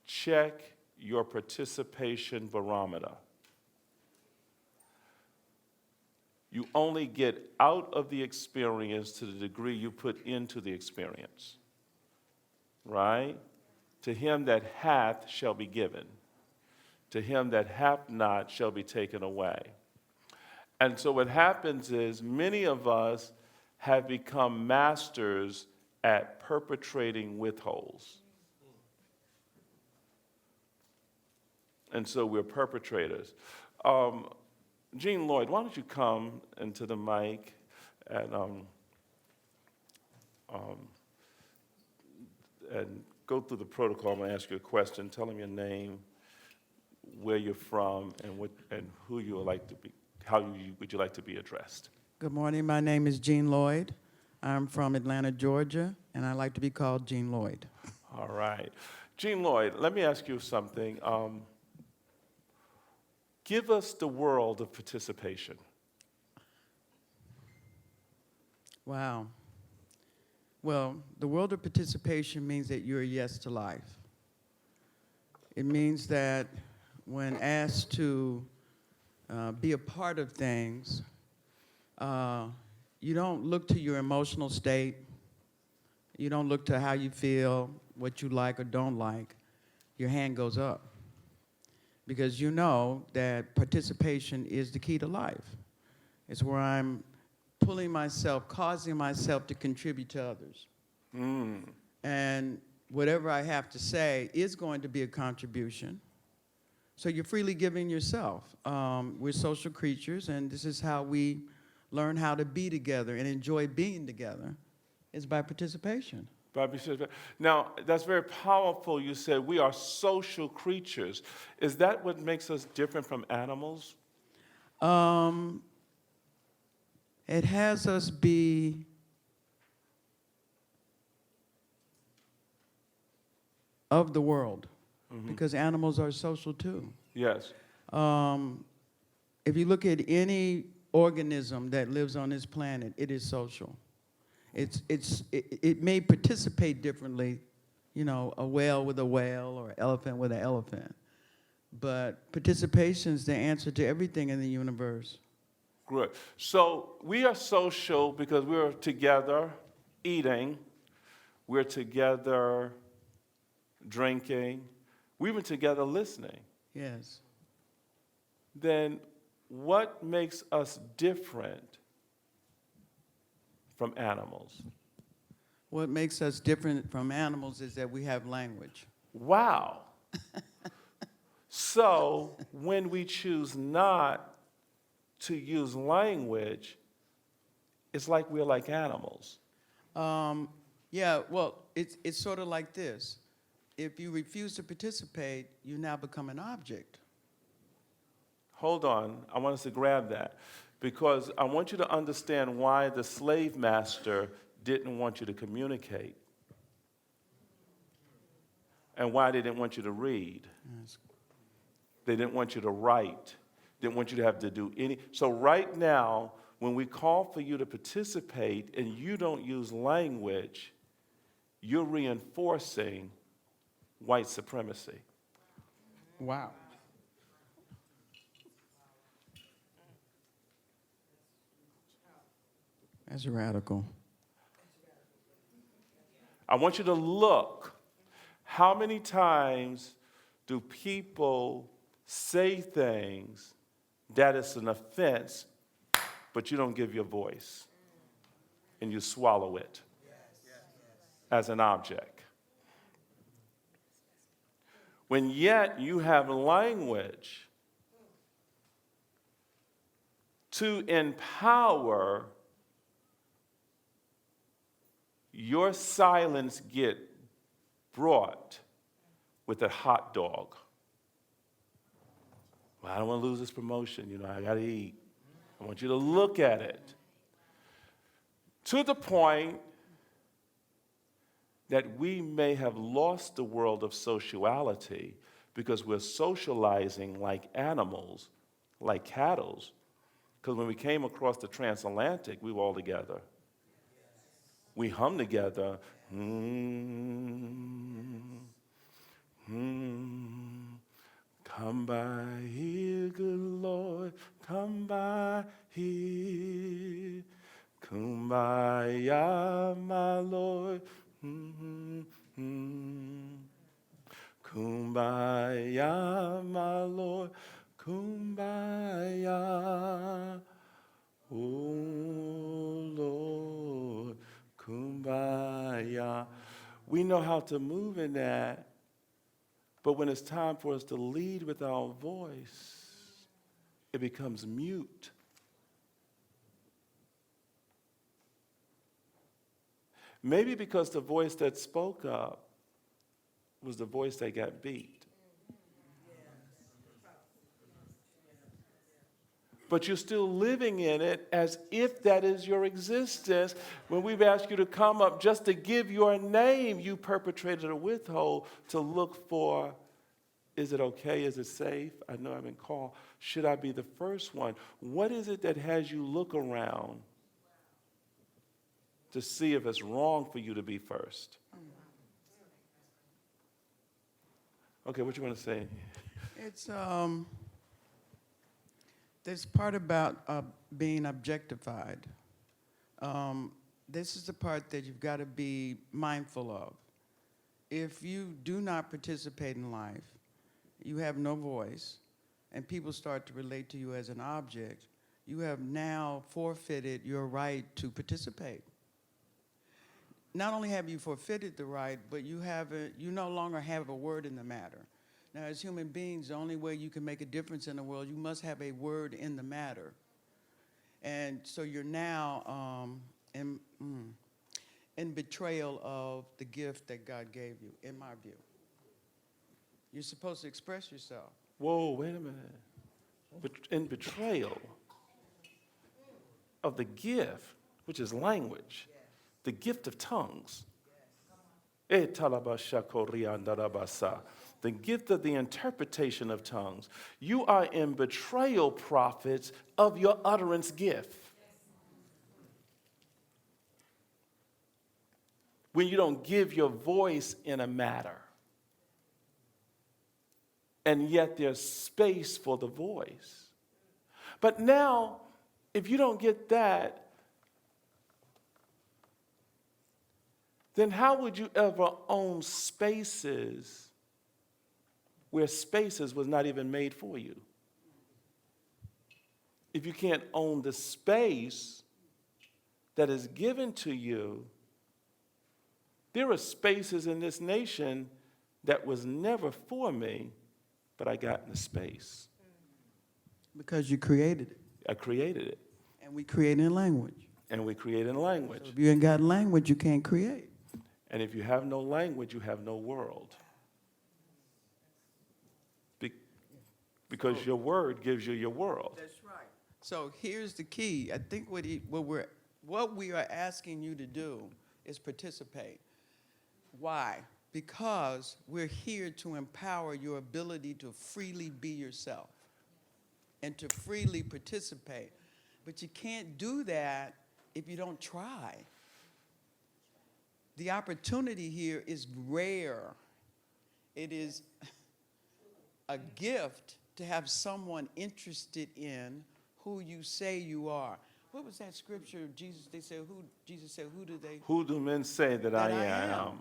check your participation barometer. You only get out of the experience to the degree you put into the experience. Right? To him that hath shall be given. To him that hath not shall be taken away. And so what happens is many of us have become masters at perpetrating withholds. And so we're perpetrators. Jean Lloyd, why don't you come into the mic and go through the protocol. I'm going to ask you a question. Tell them your name, where you're from, and who you would like to be. Would you like to be addressed? Good morning. My name is Jean Lloyd. I'm from Atlanta, Georgia, and I like to be called Jean Lloyd. All right. Jean Lloyd, let me ask you something. Give us the world of participation. Wow. Well, the world of participation means that you're a yes to life. It means that when asked to be a part of things, you don't look to your emotional state. You don't look to how you feel, what you like or don't like. Your hand goes up. Because you know that participation is the key to life. It's where I'm pulling myself, causing myself to contribute to others. And whatever I have to say is going to be a contribution. So you're freely giving yourself. We're social creatures, and this is how we learn how to be together and enjoy being together, is by participation. Now, that's very powerful. You said we are social creatures. Is that what makes us different from animals? It has us be of the world, because animals are social too. Yes. If you look at any organism that lives on this planet, it is social. It may participate differently, you know, a whale with a whale or an elephant with an elephant. But participation is the answer to everything in the universe. Good. So we are social because we're together eating, we're together drinking, we were together listening. Yes. Then what makes us different from animals? What makes us different from animals is that we have language. Wow. So when we choose not to use language, it's like we're like animals. Yeah, well, it's sort of like this. If you refuse to participate, you now become an object. Hold on, I want us to grab that, because I want you to understand why the slave master didn't want you to communicate and why they didn't want you to read. Yes. They didn't want you to write. They didn't want you to have to do any. So right now, when we call for you to participate and you don't use language, you're reinforcing white supremacy. Wow. That's radical. I want you to look. How many times do people say things that is an offense, but you don't give your voice and you swallow it as an object? When yet you have language to empower your silence get brought with a hot dog. Well, I don't want to lose this promotion. You know, I got to eat. I want you to look at it. To the point that we may have lost the world of sociality because we're socializing like animals, like cattle. Because when we came across the transatlantic, we were all together. We hum together. Hmm. Come by here, good Lord, come by here. Kumbaya, my Lord. Mm-hmm. Kumbaya, my Lord. Kumbaya. Oh, Lord. Kumbaya. We know how to move in that, but when it's time for us to lead with our voice, it becomes mute. Maybe because the voice that spoke up was the voice that got beat. But you're still living in it as if that is your existence. When we've asked you to come up just to give your name, you perpetrated a withhold to look for, is it okay? Is it safe? I know I've been called. Should I be the first one? What is it that has you look around to see if it's wrong for you to be first? Okay, what you want to say? It's this part about being objectified. This is the part that you've got to be mindful of. If you do not participate in life, you have no voice, and people start to relate to you as an object, you have now forfeited your right to participate. Not only have you forfeited the right, but you no longer have a word in the matter. Now, as human beings, the only way you can make a difference in the world, you must have a word in the matter. And so you're now in betrayal of the gift that God gave you, in my view. You're supposed to express yourself. Whoa, wait a minute. In betrayal of the gift, which is language, the gift of tongues. The gift of the interpretation of tongues. You are in betrayal, prophets, of your utterance gift. When you don't give your voice in a matter. And yet there's space for the voice. But now, if you don't get that, then how would you ever own spaces where spaces was not even made for you? If you can't own the space that is given to you, there are spaces in this nation that was never for me, but I got in the space. Because you created it. I created it. And we create in language. And we create in language. So if you ain't got language, you can't create. And if you have no language, you have no world. Because your word gives you your world. That's right. So here's the key. I think what we are asking you to do is participate. Why? Because we're here to empower your ability to freely be yourself and to freely participate. But you can't do that if you don't try. The opportunity here is rare. It is a gift to have someone interested in who you say you are. What was that scripture? Jesus said, Who do men say that I am?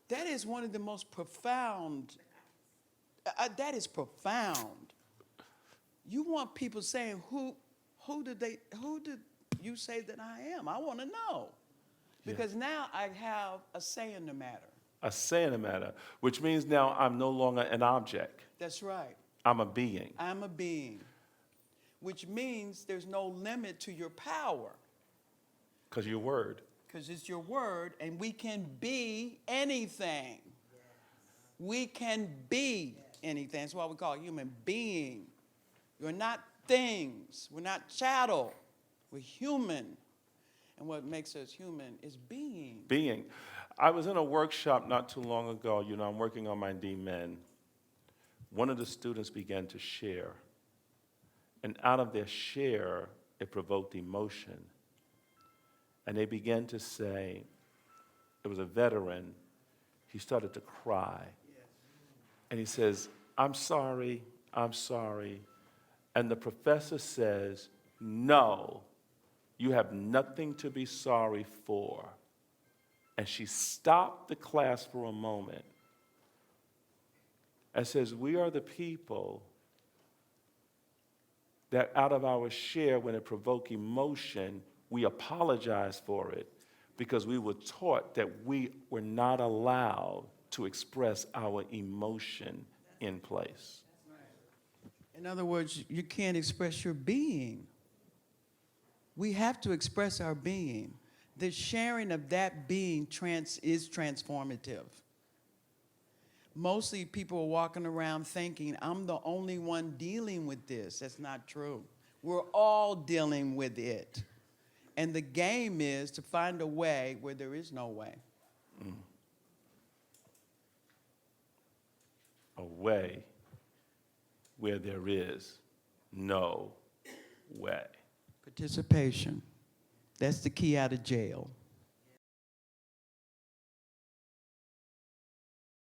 That is one of the most profound, that is profound. You want people saying, who did you say that I am? I want to know. Because now I have a say in the matter. A say in the matter, which means now I'm no longer an object. That's right. I'm a being. I'm a being. Which means there's no limit to your power. Because your word. Because it's your word, and we can be anything. We can be anything. That's why we call it human being. You're not things. We're not chattel. We're human. And what makes us human is being. Being. I was in a workshop not too long ago. I'm working on my D-Men. One of the students began to share. And out of their share, it provoked emotion. And they began to say, it was a veteran, he started to cry. Yeah. And he says, I'm sorry, I'm sorry. And the professor says, no, you have nothing to be sorry for. And she stopped the class for a moment and says, we are the people that out of our share, when it provokes emotion, we apologize for it because we were taught that we were not allowed to express our emotion in place. In other words, you can't express your being. We have to express our being. The sharing of that being is transformative. Mostly people are walking around thinking, I'm the only one dealing with this. That's not true. We're all dealing with it. And the game is to find a way where there is no way. A way where there is no way. Participation. That's the key out of jail.